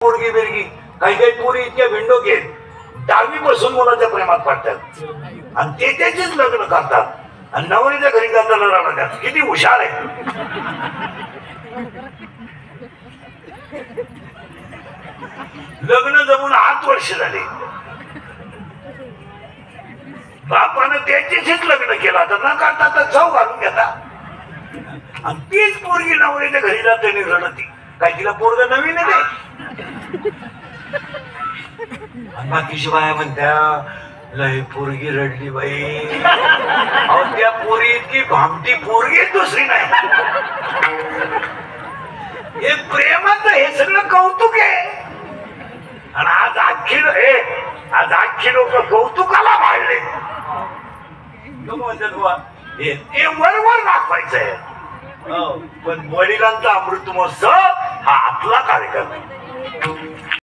पोरगी बिरगी काही काही पोरी इतक्या भिंडो घेत 10वी पासून मुलाच्या प्रेमात पडतात आणि ते त्याचेच लग्न करतात आणि नवरीच्या घरी जाताना राहतात. किती हुशार आहे. लग्न जमून 8 वर्ष झाले, बापानं त्याच्याशीच लग्न केला तर न करता तर चव घालून घेता आणि तीच पोरगी नवरीच्या घरी जाते आणि रडती. काय तिला पोरग नवीन आहे ते. बाकीची बाया म्हणत्या लय पोरगी रडली बाई. अहो त्या पोरी इतकी भामटी पोरगी दुसरी नाही. हे प्रेमाचं हे सगळं कौतुक आहे. आणि आज आखी लोक कौतुकाला वाढले. हे वरवर दाखवायचंय. पण वडिलांचा अमृत महोत्सव हा आपला कार्यक्रम आहे.